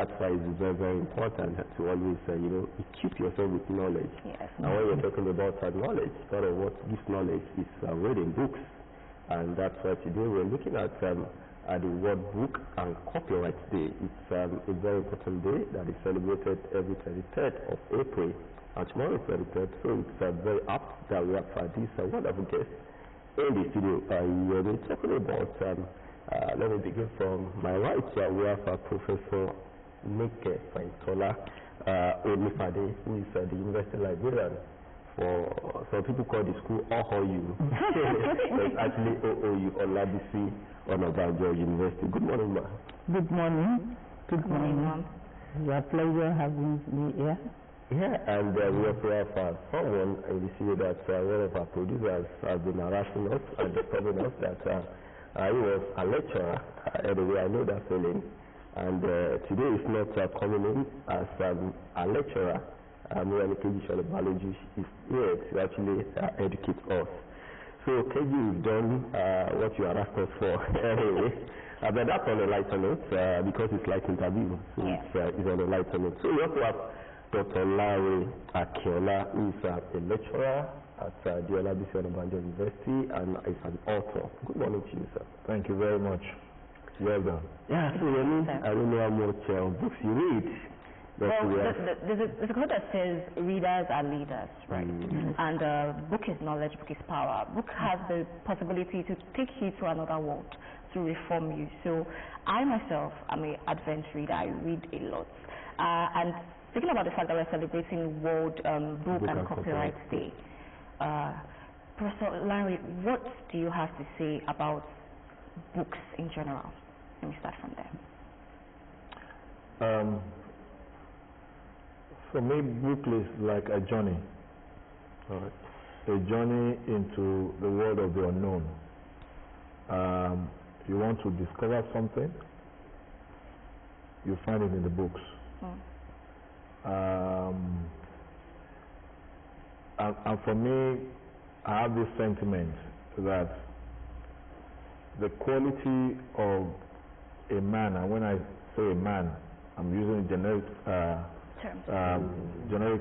That's why it's very, very important to always, keep yourself with knowledge. Yes. And when you're talking about knowledge, part of what this knowledge is reading books. And that's why today we're looking at the World Book and Copyright Day. It's a very important day that is celebrated every 23rd of April. And tomorrow is 23rd, so it's very apt that we have this wonderful guest in the studio. We're talking about, let me begin from my right. We have Professor Nike Faintola Olifade, who is the university librarian for some people call the school OHU. It's actually OOU, Olabisi Onabanjo University. Good morning, ma. Good morning. Good morning, ma'am. It's a pleasure having me here. Yeah, and we also have someone in the studio that one of our producers has been harassing us and disturbing us that he was a lecturer. Anyway, I know that feeling. And today is not coming in as a lecturer. When KG Biology is here to actually educate us. So KG, you've done what you are asked us for anyway. But that's on a lighter note because it's like interview. So it's on a lighter note. So we also have Dr. Larry Akiola, who is a lecturer at the Olabisi Onabanjo University and is an author. Good morning to you, sir. Thank you very much. Well done. Yeah, so I don't know how much books you read. Well, there's a quote that says readers are leaders, right? And book is knowledge, book is power. Book has the possibility to take you to another world, to reform you. So I myself am an advanced reader. I read a lot. And speaking about the fact that we're celebrating World Book and Copyright Day, Professor Larry, what do you have to say about books in general? Let me start from there. For me, book is like a journey. A journey into the world of the unknown. You want to discover something, you find it in the books. And for me, I have this sentiment that the quality of a man, and when I say a man, I'm using generic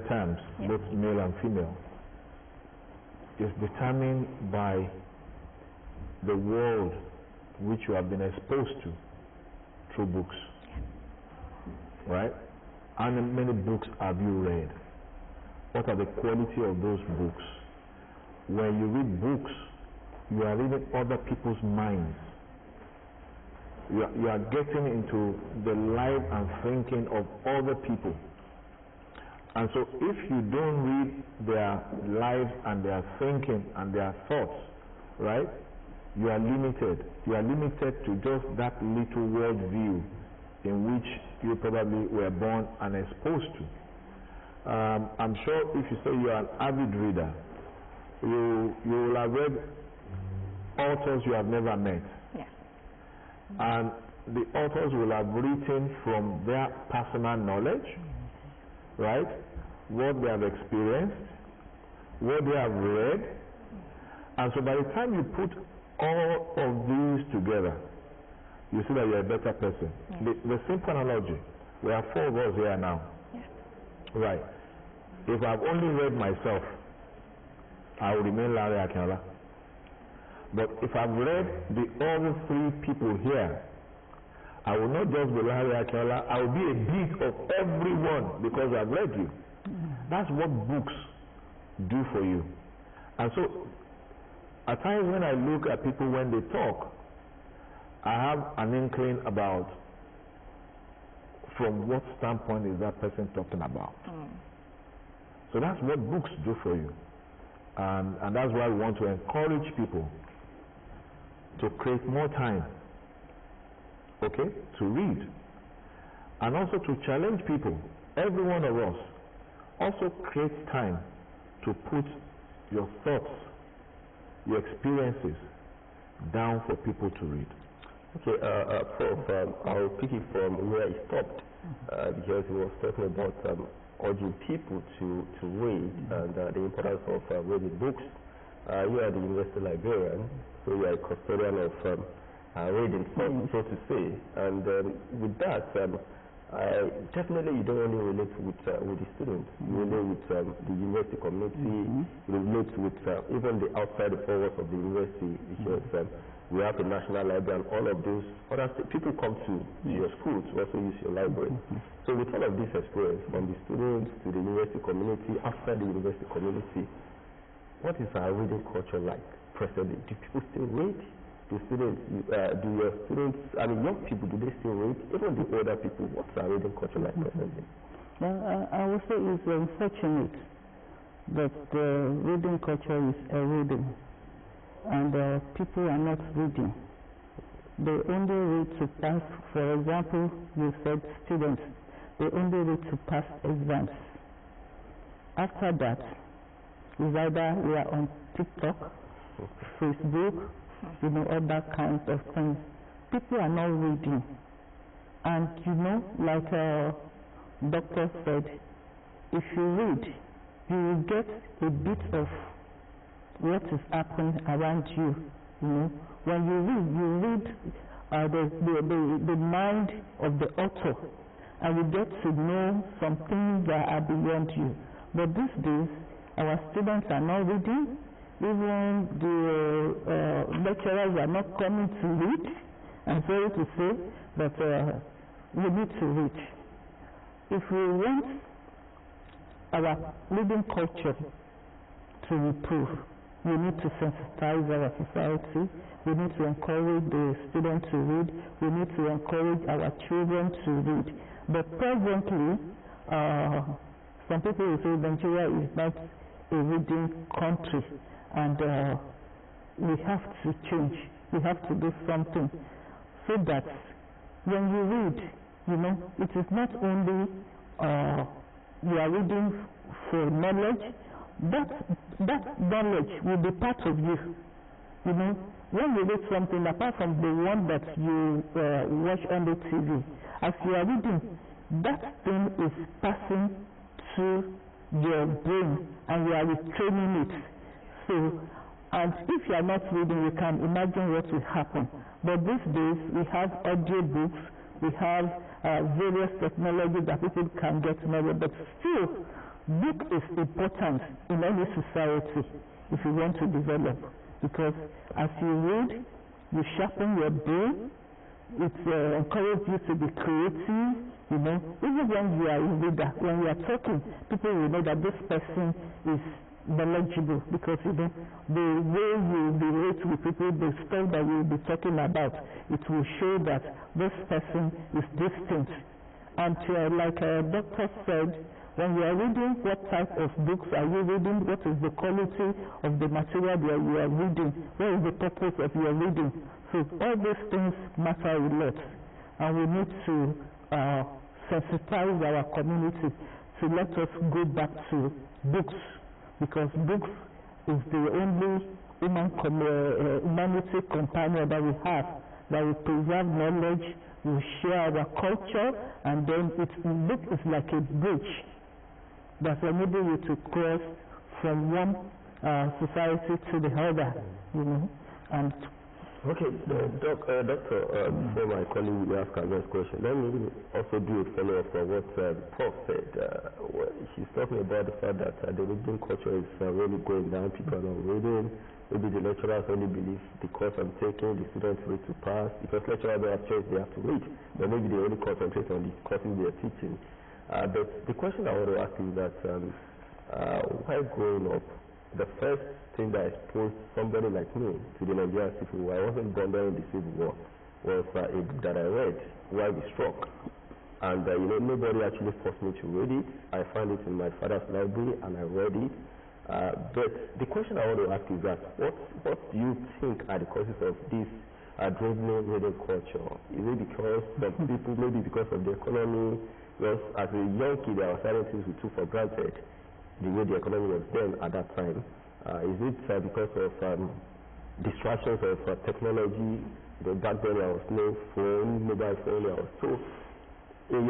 terms, both male and female, is determined by the world which you have been exposed to through books. Right? How many books have you read? What are the quality of those books? When you read books, you are reading other people's minds. You are getting into the life and thinking of other people. And so if you don't read their lives and their thinking and their thoughts, right, you are limited. You are limited to just that little world view in which you probably were born and exposed to. I'm sure if you say you are an avid reader, you will have read authors you have never met. And the authors will have written from their personal knowledge, right? What they have experienced, what they have read. And so by the time you put all of these together, you see that you're a better person. The simple analogy, we have 4 of us here now. Right. If I've only read myself, I will remain Larry Akiola. But if I've read the other 3 people here, I will not just be Larry Akiola, I will be a bit of everyone because I've read you. That's what books do for you. And so, at times when I look at people when they talk, I have an inkling about from what standpoint is that person talking about. So that's what books do for you. And that's why we want to encourage people to create more time, okay, to read. And also to challenge people, every one of us, also create time to put your thoughts, your experiences down for people to read. Okay, Prof, I'll pick it from where he stopped because he was talking about urging people to read and the importance of reading books. You are the university librarian, so you are a custodian of reading, so to say. And with that, Definitely you don't only relate with the students, you relate with the university community, you relate with even the outside the four walls of the university, because we have a national library and all of those other people come to your school to also use your library. So with all of this experience, from the students to the university community, outside the university community, what is our reading culture like presently? Do people still read? Do students, do your students, I mean young people, do they still read? Even the older people, what's our reading culture like presently? Well, I would say it's unfortunate that the reading culture is eroding and people are not reading. They only read to pass. For example, you said students, they only read to pass exams. After that, is either we are on TikTok, Facebook, you know, all that kind of things. People are not reading. And you know, like doctor said, if you read, you will get a bit of what is happening around you. You know, when you read the mind of the author, and you get to know some things that are beyond you. But these days, our students are not reading. Even the lecturers are not coming to read. I'm sorry to say, but we need to read. If we want our reading culture to improve, we need to sensitize our society. We need to encourage the students to read. We need to encourage our children to read. But presently, some people will say Nigeria is not a reading country, and we have to change. We have to do something so that when you read, you know, it is not only you are reading for knowledge. That knowledge will be part of you. You know, when you read something apart from the one that you watch on the TV, as you are reading, that thing is passing to your brain and you are retraining it. So, and if you are not reading, you can imagine what will happen. But these days, we have audio books, we have various technologies that people can get knowledge, but still, book is important in any society if you want to develop, because as you read, you sharpen your brain, it encourages you to be creative, you know. Even when you are a reader, when you are talking, people will know that this person is knowledgeable, because you know the way you relate with people, the stuff that you will be talking about, it will show that this person is distinct. And like a doctor said, when you are reading, what type of books are you reading? What is the quality of the material that you are reading? What is the purpose of your reading? So all these things matter a lot, and we need to sensitize our community to let us go back to books, because books is the only humanity companion that we have, that will preserve knowledge, will share our culture, and then book is like a bridge that enable you to cross from one society to the other, you know. And okay, doctor, before my colleague will ask our next question, let me also do a follow-up on what Prof said. She's talking about the fact that the reading culture is really going down. People are not reading. Maybe the lecturers only believe the course I'm taking, the students read to pass, because lecturers don't have choice, they have to read. But maybe they only concentrate on the courses they are teaching. But the question I want to ask is that while growing up, the first thing that exposed somebody like me to the Nigerian Civil War, I wasn't born during the Civil War, was a book that I read, Why We Struck. And you know, nobody actually forced me to read it. I found it in my father's library and I read it. But the question I want to ask is that what do you think are the causes of this dwindling reading culture? Is it because some people, maybe because of the economy? Because as a young kid, there were certain things we took for granted, the way the economy was then at that time. Is it because of distractions of technology? You know, back then there was no phone, mobile phone. So, with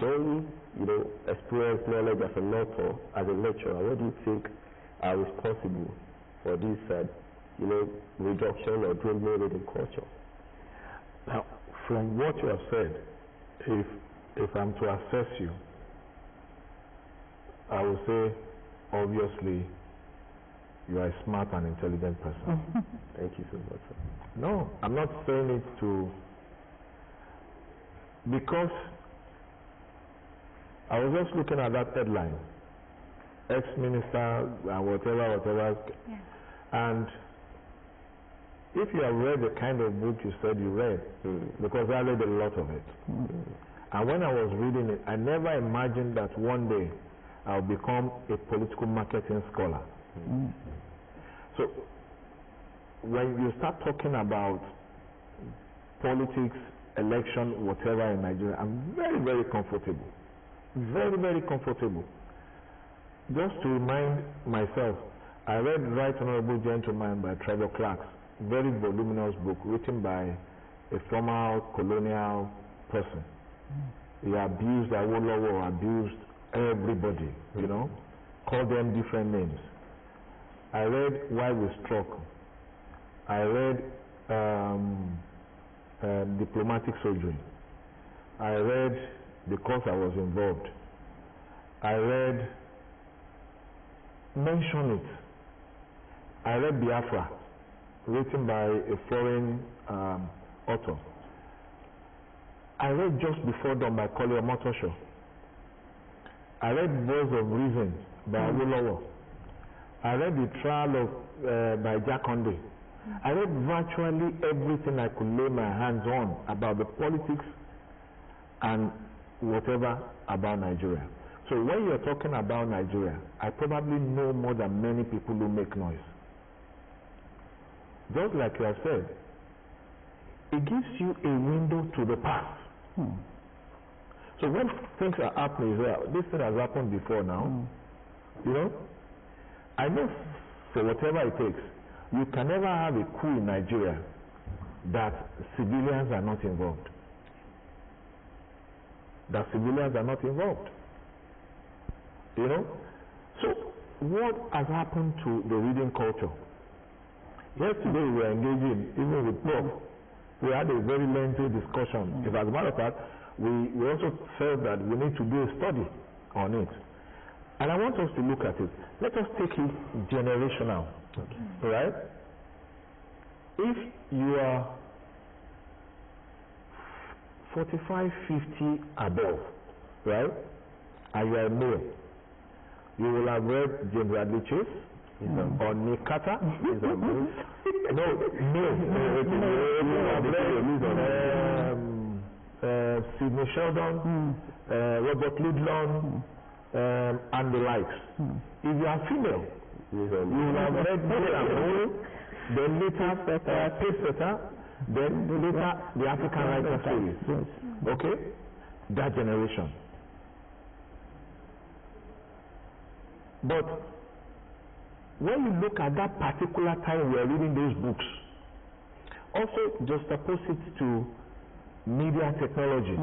your own, you know, experience, knowledge as an author, as a lecturer, what do you think are responsible for this, you know, reduction or dwindling reading culture? Now, from what you have said, if if I'm to assess you, I would say, obviously, you are a smart and intelligent person. Thank you so much, sir. No, I'm not saying it to, because I was just looking at that headline, ex-minister and whatever, Yeah. and if you have read the kind of book you said you read, because I read a lot of it, and when I was reading it, I never imagined that one day I'll become a political marketing scholar. So when you start talking about politics, election, whatever in Nigeria, I'm very, very comfortable. Very, very comfortable. Just to remind myself, I read Right Honorable Gentleman by Trevor Clark, very voluminous book written by a former colonial person. He abused Awolowo, abused everybody, you know, called them different names. I read Why We Struck. I read Diplomatic Sojourn. I read Because I Was Involved. I read Mention It. I read Biafra, written by a foreign author. I read Just Before Dawn by Collier Motosho. I read Voice of Reason by Awolowo. I read The Trial of by Jack Conde. I read virtually everything I could lay my hands on about the politics and whatever about Nigeria. So when you're talking about Nigeria, I probably know more than many people who make noise. Just like you have said, it gives you a window to the past. So when things are happening, this thing has happened before now, you know, I know for whatever it takes, you can never have a coup in Nigeria that civilians are not involved. That civilians are not involved. You know? So what has happened to the reading culture? Yesterday we were engaging, even with Prof. We had a very lengthy discussion. If as a matter of fact, we also felt that we need to do a study on it. And I want us to look at it. Let us take it generational. Right? If you are 45, 50 above, right? And you are a male, you will have read James Bradley Chase or Nick Carter. Sidney Sheldon, Robert Ludlum, and the likes. If you are female, you will have read then later Pacesetter, then later the African Writer series. Okay? That generation. But when you look at that particular time we are reading those books, also juxtapose it to media technology.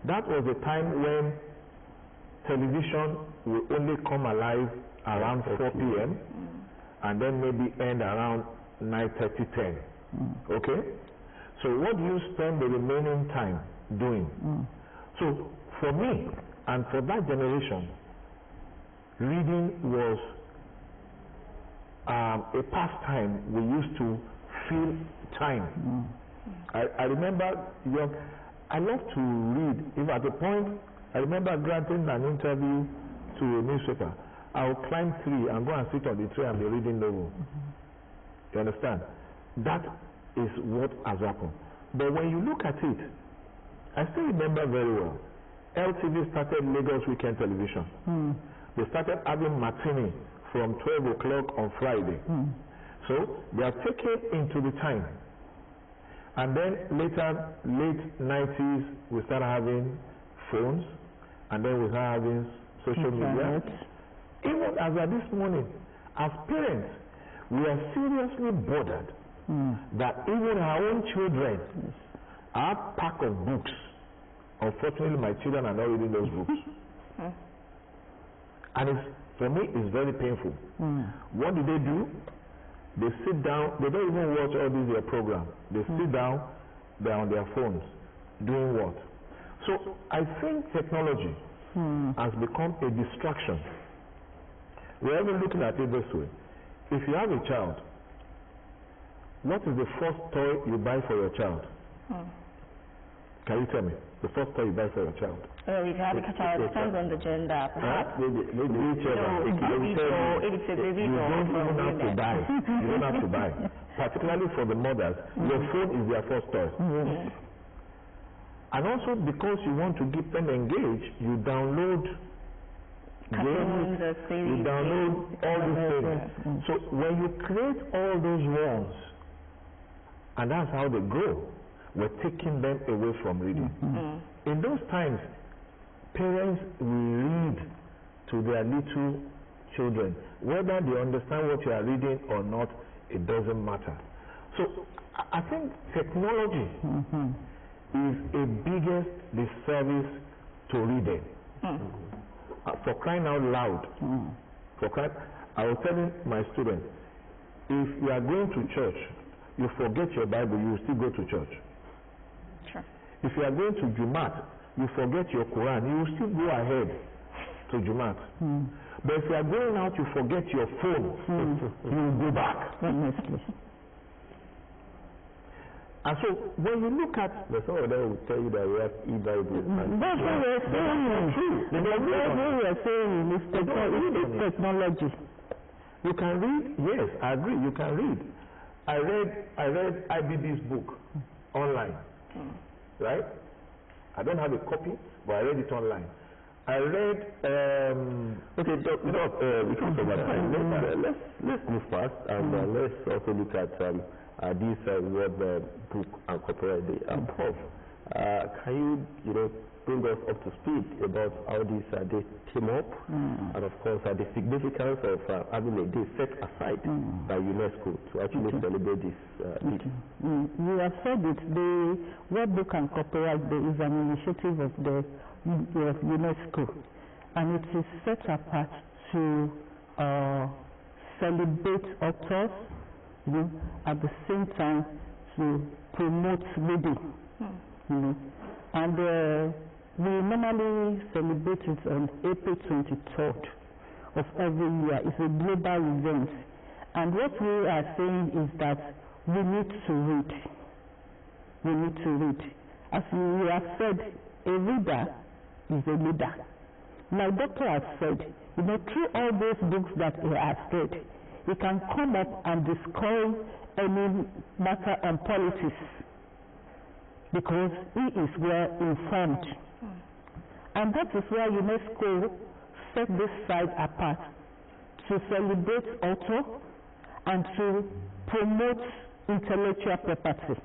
That was a time when television will only come alive around 4 p.m. and then maybe end around 9:30, 10. Okay? So what do you spend the remaining time doing? So for me and for that generation, reading was a pastime we used to fill time. I remember I love to read. If at a point I remember granting an interview to a newspaper, I would climb tree and go and sit on the tree and be reading novel. You understand? That is what has happened. But when you look at it, I still remember very well. LTV started Lagos Weekend Television. They started having matinee from 12 o'clock on Friday. So they are taken into the time. And then later, late 90s, we started having phones, and then we started having social media. Even as of this morning, as parents, we are seriously bothered that even our own children are pack of books. Unfortunately, my children are not reading those books. And for me, it's very painful. What do? They sit down, they don't even watch all these programs. They sit down, they're on their phones. Doing what? So I think technology has become a distraction. We're even looking at it this way. If you have a child, what is the first toy you buy for your child? Can you tell me? The first toy you buy for your child? Well, if you have a child, it depends on the gender. Perhaps. Maybe whichever. If it's a baby doll, you don't have to buy. You don't have to buy. Particularly for the mothers, your phone is their first toy. And also because you want to keep them engaged, you download games, you download all these things. So when you create all those walls, and that's how they grow, we're taking them away from reading. In those times, parents will read to their little children. Whether they understand what you are reading or not, it doesn't matter. So I think technology is a biggest disservice to reading. For crying out loud. I was telling my students, if you are going to church, you forget your Bible, you will still go to church. Sure. If you are going to Jumat, you forget your Quran, you will still go ahead to Jumat. But if you are going out, you forget your phone, you will go back. And so when you look at some of them will tell you that we have e-Bible. That's what we're saying. That's what we're saying. It's technology. You can read, yes, I agree, you can read. I read IBB's book online. Right? I don't have a copy, but I read it online. I read okay, Doc, we can talk about time. Let's move fast and let's also look at this word book and copyright day. Prof, can you bring us up to speed about how this day came up and of course the significance of having a day set aside by UNESCO to actually celebrate this day? You have said it. The Word Book and Copyright Day is an initiative of the UNESCO, and it is set apart to celebrate authors, at the same time to promote reading, and we normally celebrate it on April 23rd of every year. It's a global event, and what we are saying is that we need to read. We need to read. As you have said, a reader is a leader. My doctor has said, through all those books that he has read, he can come up and discuss any matter on politics because he is well informed. And that is why UNESCO set this side apart to celebrate author and to promote intellectual property,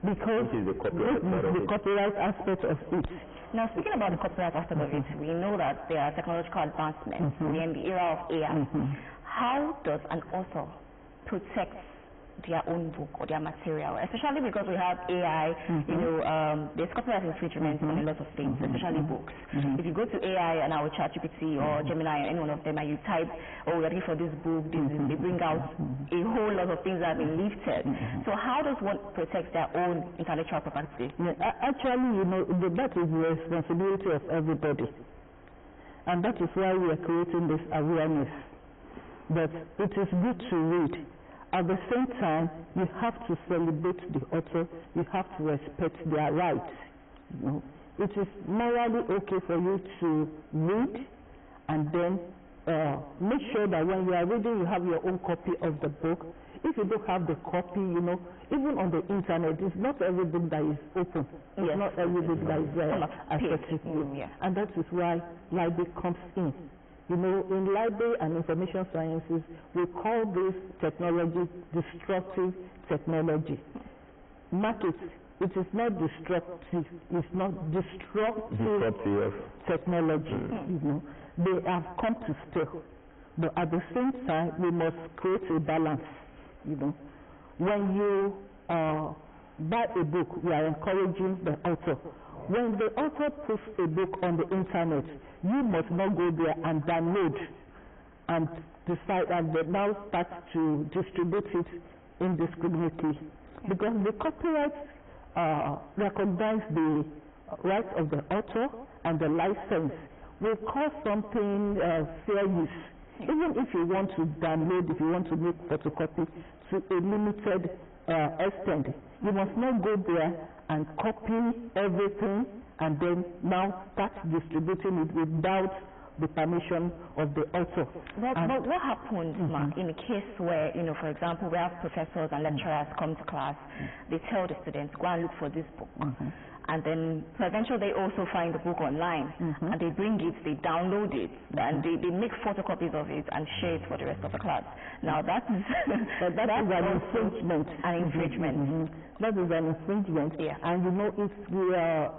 because this is the copyright aspect of it. Now, speaking about the copyright aspect of it, we know that there are technological advancements. We're in the era of AI. How does an author protect their own book or their material, especially because we have AI, there's copyright infringement on a lot of things, especially books. If you go to AI and our ChatGPT or Gemini or any one of them and you type, we're ready for this book, they bring out a whole lot of things that have been lifted. So how does one protect their own intellectual property? Actually, that is the responsibility of everybody. And that is why we are creating this awareness that it is good to read. At the same time, you have to celebrate the author, you have to respect their rights. It is morally okay for you to read and then make sure that when you are reading, you have your own copy of the book. If you don't have the copy, even on the internet, it's not every book that is open. It's not every book that is accessible. And that is why library comes in. In library and information sciences, we call this technology destructive technology. Market, it is not destructive, it's not destructive technology. They have come to stay. But at the same time, we must create a balance. When you buy a book, we are encouraging the author. When the author puts a book on the internet, you must not go there and download and decide and now start to distribute it indiscriminately. Because the copyright recognize the rights of the author and the license will cause something fair use. Even if you want to download, if you want to make photocopy to a limited extent, you must not go there and copy everything and then now start distributing it without the permission of the author. But what happens, Mark, in a case where, for example, we have professors and lecturers come to class, they tell the students, go and look for this book. And then eventually they also find the book online, and they bring it, they download it, and they make photocopies of it and share it for the rest of the class. Now that is that is an infringement. An infringement. That is an infringement. Yeah. And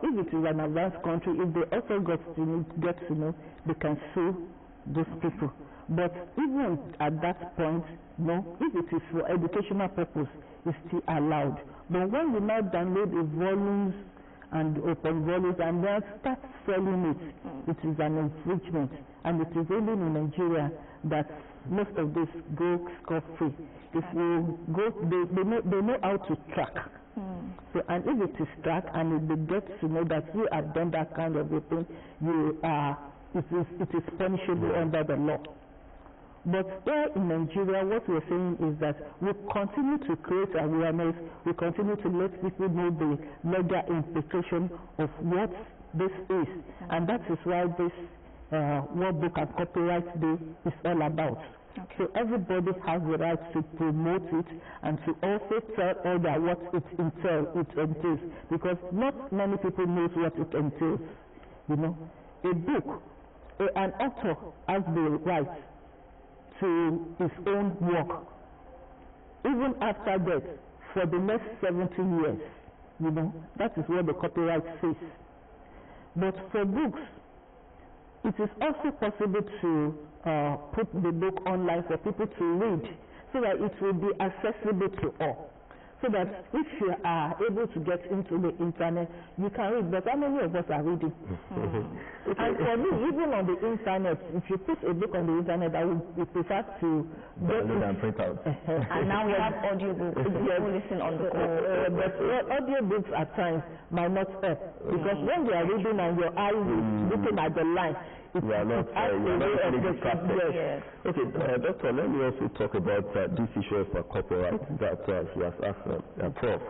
if it is an advanced country, if the author gets to know, they can sue those people. But even at that point, no, if it is for educational purpose, it's still allowed. But when you now download the volumes and open volumes and then start selling it, it is an infringement. And it is only in Nigeria that most of this go scot-free. If you go, they know how to track. So, and if it is tracked and if they get to know that you have done that kind of a thing, it is punishable under the law. But here in Nigeria, what we're saying is that we continue to create awareness, we continue to let people know the legal implication of what this is. And that is why this World Book and Copyright Day is all about. Okay. So everybody has the right to promote it and to also tell others what it entails, because not many people know what it entails. A book, an author has the right to his own work, even after death, for the next 70 years. That is what the copyright says. But for books, it is also possible to put the book online for people to read, so that it will be accessible to all. So that if you are able to get into the internet, you can read. But how many of us are reading? And for me, even on the internet, if you put a book on the internet, I would prefer to download and print out. And now we have audiobooks. People listen on the go. But audiobooks at times might not help, because when you are reading and your eyes is looking at the line, you are not really distracted. Yes. Okay, Doctor, let me also talk about this issue of copyright that she has asked Prof.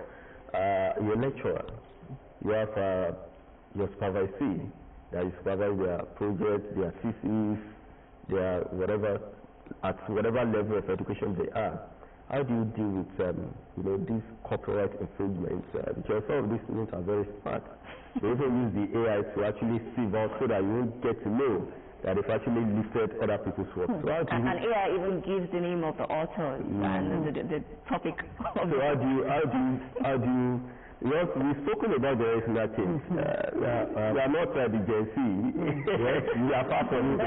Your lecturer, you have your supervisee that is supervise their projects, their theses, their whatever, at whatever level of education they are. How do you deal with these copyright infringements? Because some of these students are very smart. They even use the AI to actually sieve out so that you won't get to know that they've actually listed other people's work. So and AI even gives the name of the author and the topic. So how do you because we've spoken about the original things. We are not the Gen Z. Yes, we are far from it.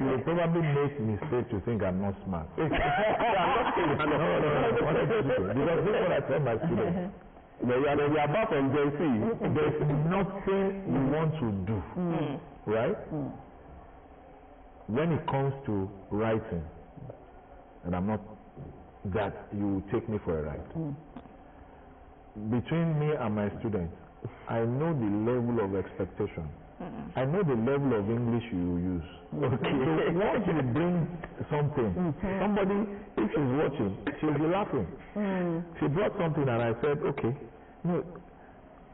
You will probably make mistake to think I'm not smart. I'm not saying I'm not. Because this is what I tell my students. We are far from Gen Z. There's nothing you want to do, right? When it comes to writing, and I'm not that you take me for a ride. Between me and my students, I know the level of expectation. I know the level of English you use. Okay. So once you bring something, somebody, if she's watching, she'll be laughing. She brought something and I said, okay,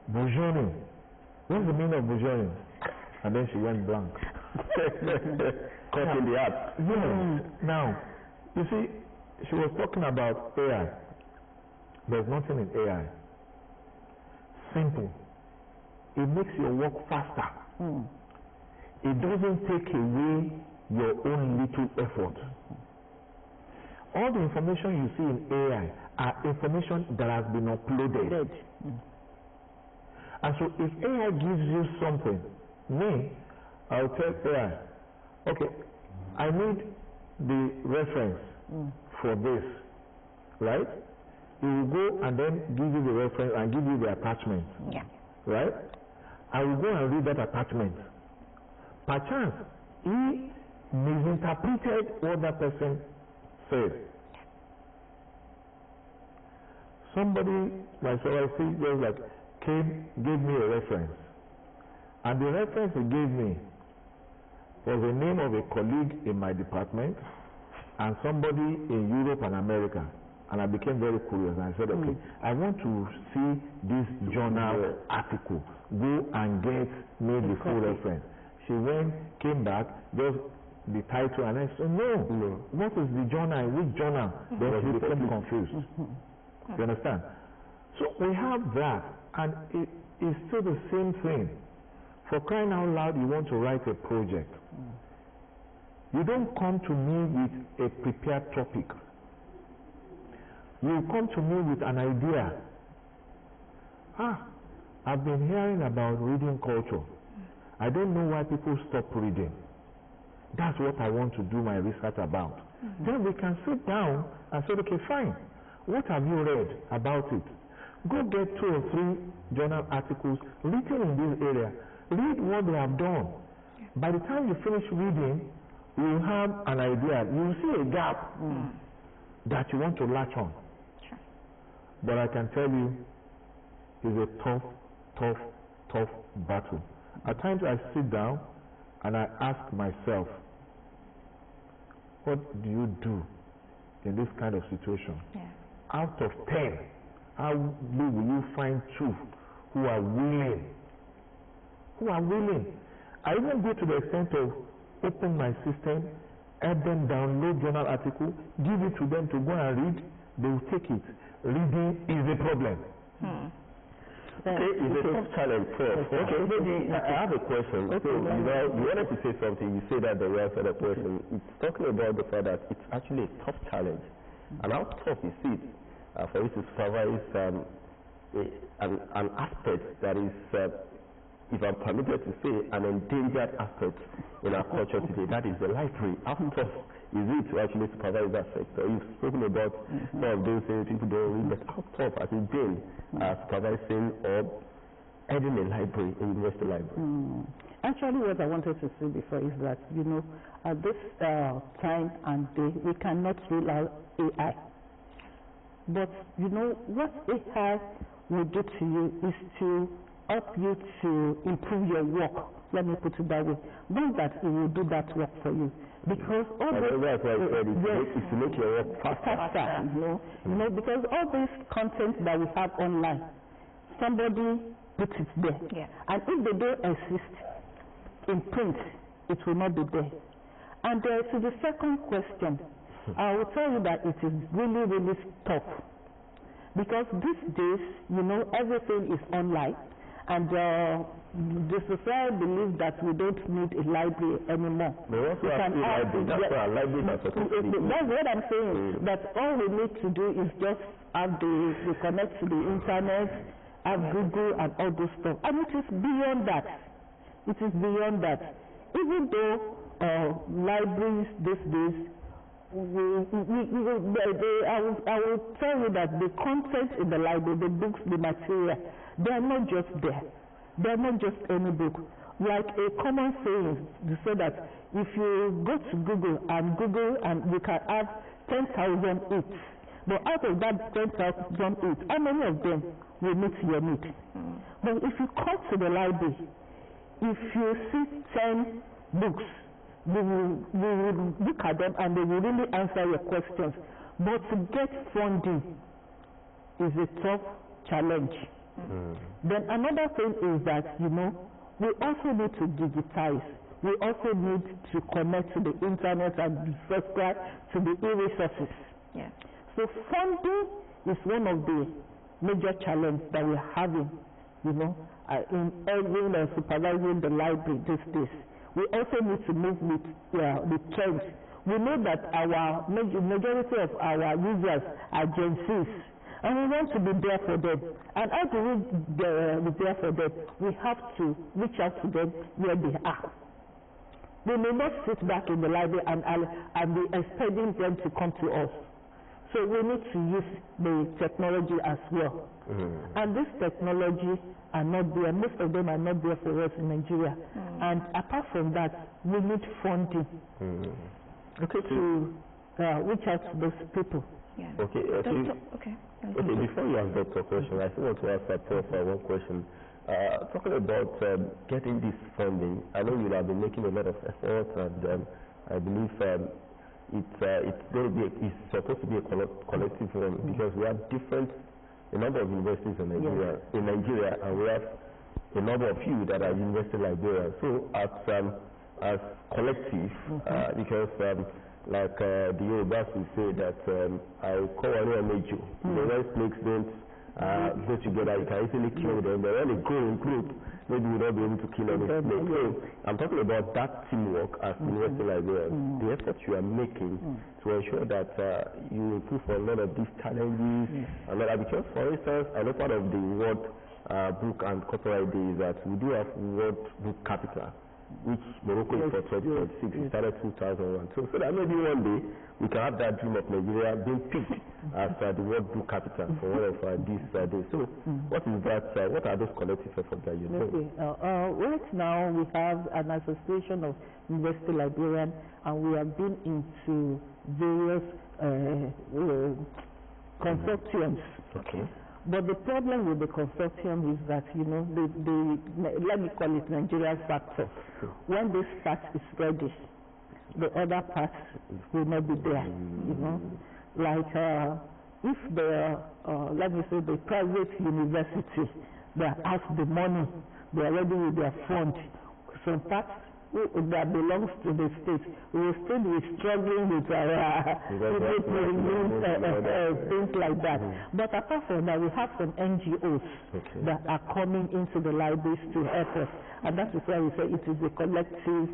bourgeoisie. What's the meaning of bourgeoisie? And then she went blank. Caught in the act. Now, you see, she was talking about AI. There's nothing in AI. Simple. It makes your work faster. It doesn't take away your own little effort. All the information you see in AI are information that has been uploaded. And so if AI gives you something, I'll tell AI, okay, I need the reference for this, right? It will go and then give you the reference and give you the attachment. Right? I will go and read that attachment. Perchance, he misinterpreted what that person said. somebody, myself, I see, just like, gave me a reference. And the reference he gave me was the name of a colleague in my department and somebody in Europe and America. And I became very curious and I said, okay, I want to see this journal article. Go and get me the full reference. She came back, just the title, and I said, no. What is the journal? Which journal? Then she became confused. You understand? So we have that, and it is still the same thing. For crying out loud, you want to write a project. You don't come to me with a prepared topic. You come to me with an idea. I've been hearing about reading culture. I don't know why people stop reading. That's what I want to do my research about. Then we can sit down and say, okay, fine. What have you read about it? Go get 2 or 3 journal articles written in this area. Read what they have done. By the time you finish reading, you have an idea. You see a gap that you want to latch on. Sure. But I can tell you, it's a tough battle. At times I sit down and I ask myself, what do you do in this kind of situation? Yeah. Out of 10, how will you find 2 who are willing? I even go to the extent of open my system, help them download journal article, give it to them to go and read. They will take it. Reading is a problem. Okay, it's a tough challenge for us. Okay, maybe I have a question. So, you wanted to say something, you say that the rest of the person, it's talking about the fact that it's actually a tough challenge. And how tough is it for you to supervise an aspect that is, if I'm permitted to say, an endangered aspect in our culture today, that is the library. How tough is it to actually supervise that sector? You've spoken about some of those things people don't read, but how tough has it been supervising or heading a library, a university library? Actually, what I wanted to say before is that, at this time and day, we cannot rule out AI. But, what AI will do to you is to help you to improve your work. Let me put it that way. Not that it will do that work for you. Because all that's why I said it's to make your work faster. Because all this content that we have online, somebody puts it there. Yeah. And if they don't exist in print, it will not be there. And to the second question, I will tell you that it is really, really tough. Because these days, everything is online. And the society believes that we don't need a library anymore. That's what I'm saying. That all we need to do is just have the connect to the internet, have Google and all those stuff. And it is beyond that. Even though libraries these days, I will tell you that the content in the library, the books, the material, they are not just there. They are not just any book. Like a common saying, to say that if you go to Google and you can have 10,000 each, but out of that 10,000 each, how many of them will meet your need? But if you come to the library, if you see 10 books, we will look at them and they will really answer your questions. But to get funding is a tough challenge. Then another thing is that, we also need to digitize. We also need to connect to the internet and subscribe to the e-resources. Yeah. So funding is one of the major challenges that we're having, in every supervising the library these days. We also need to move with the trends. We know that our majority of our users are Gen Zs, and we want to be there for them. And how do we be there for them? We have to reach out to them where they are. We may not sit back in the library and be expecting them to come to us. So we need to use the technology as well. And this technology are not there. Most of them are not there for us in Nigeria. And apart from that, we need funding to reach out to those people. Yeah. Okay. Okay. Okay, before you ask Dr. a question, I still want to ask Prof. one question. Talking about getting this funding, I know you have been making a lot of effort, and I believe it's supposed to be a collective one, because we have a number of universities in Nigeria, and we have a number of you that are university librarians. So as collective, because like the Yorubas will say that I call a major. The snakes don't go together. You can easily kill them. But when they go in group, maybe we'll not be able to kill any snake. So I'm talking about that teamwork as university librarians. The effort you are making to ensure that you improve on a lot of these challenges. And because, for instance, I know part of the World Book and Copyright Day is that we do have World Book Capital, which Morocco is for 2026. It started 2001. So that maybe one day we can have that dream of Nigeria being picked as the World Book Capital for one of these days. So what is that? What are those collective efforts that you're doing? Right now we have an association of university librarians, and we have been into various consortiums. Okay. But the problem with the consortium is that, let me call it Nigerian factor. When this part is ready, the other parts will not be there, Like if let me say the private university that has the money, they are ready with their fund. Some parts that belongs to the state, we will still be struggling with our things like that. But apart from that, we have some NGOs that are coming into the libraries to help us. And that is why we say it is a collective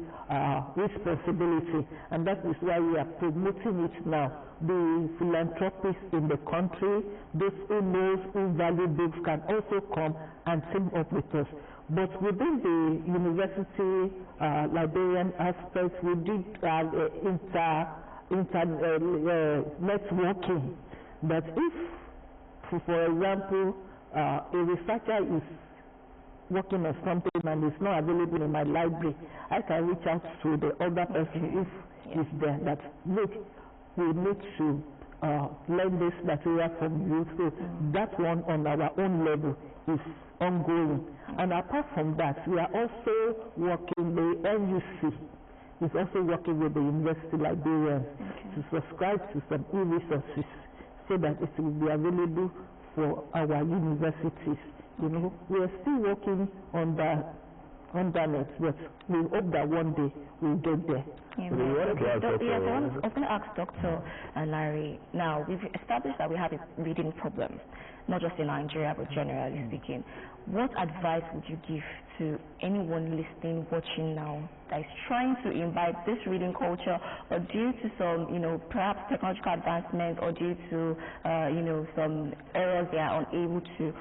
responsibility. And that is why we are promoting it now. The philanthropists in the country, those who knows, who value books, can also come and team up with us. But within the university librarian aspect, we did networking. That if, for example, a researcher is working on something and it's not available in my library, I can reach out to the other person if it's there. That look, we need to learn this material from you. So that one on our own level is ongoing. And apart from that, we are also working, the NUC is also working with the university librarians to subscribe to some e-resources so that it will be available for our universities. We are still working on that net, but we hope that one day we'll get there. I was going to ask Dr. Larry, now we've established that we have a reading problem, not just in Nigeria, but generally speaking. What advice would you give to anyone listening, watching now, that is trying to imbibe this reading culture, or due to some, perhaps technological advancements, or due to, some errors they are unable to?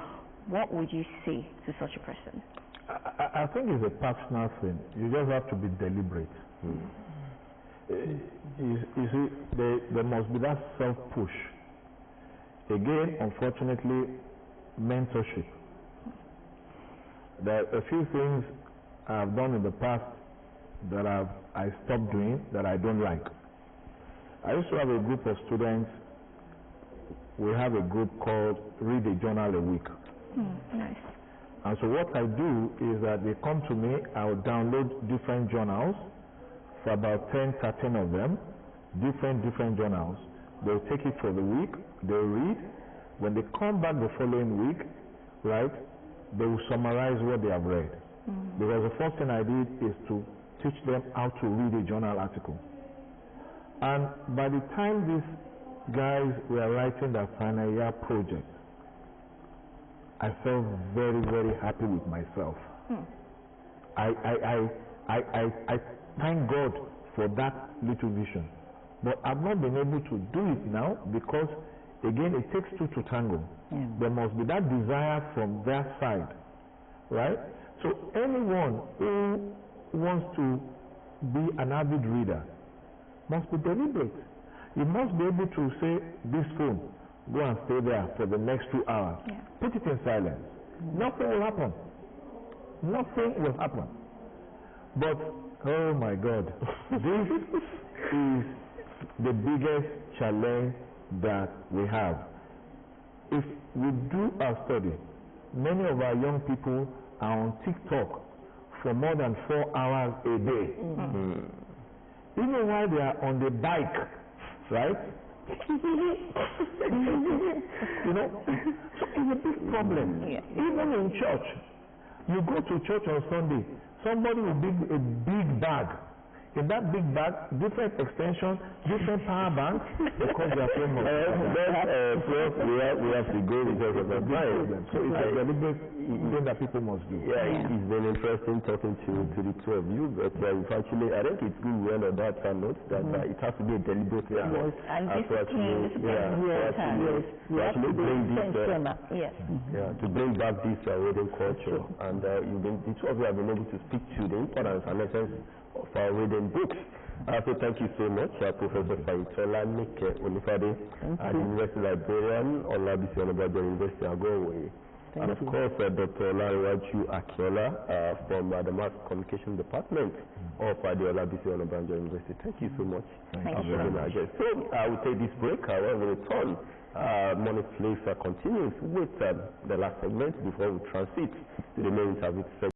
What would you say to such a person? I think it's a personal thing. You just have to be deliberate. You see, there must be that self-push. Again, unfortunately, mentorship. There are a few things I've done in the past that I stopped doing that I don't like. I used to have a group of students. We have a group called Read a Journal a Week. Nice. And so what I do is that they come to me, I'll download different journals, for about 10, 13 of them, different journals. They'll take it for the week, they'll read. When they come back the following week, right, they will summarize what they have read. Because the first thing I did is to teach them how to read a journal article. And by the time these guys were writing their final year project, I felt very, very happy with myself. I thank God for that little vision. But I've not been able to do it now because, again, it takes two to tango. There must be that desire from their side, right? So anyone who wants to be an avid reader must be deliberate. You must be able to say, this phone, go and stay there for the next 2 hours. Put it in silence. Nothing will happen. Nothing will happen. But, oh my God, this is the biggest challenge that we have. If we do our study, many of our young people are on TikTok for more than 4 hours a day. Even while they are on the bike, right? You know, so it's a big problem. Even in church, you go to church on Sunday, somebody will bring a big bag. In that big bag, different extensions, different power banks, because they are so much. We have to go because of the time. So it's a deliberate thing that people must do. It's been interesting talking to the two of you, but actually, I think it's good we all that note that it has to be a deliberate thing. And discipline, to actually bring this, to bring back this reading culture. And the two of you have been able to speak to the importance and essence of our reading books. So thank you so much, Professor Faitola Nike Onifade, the University Librarian on Labisi Onabanjo University Agoway. And of course, Dr. Olariwaju Akiola from the Mass Communication Department of the Olabisi Onabanjo University. Thank you so much. Thank you very much. So I will take this break. However, return. Morning Place continues with the last segment before we transit to the main interview segment.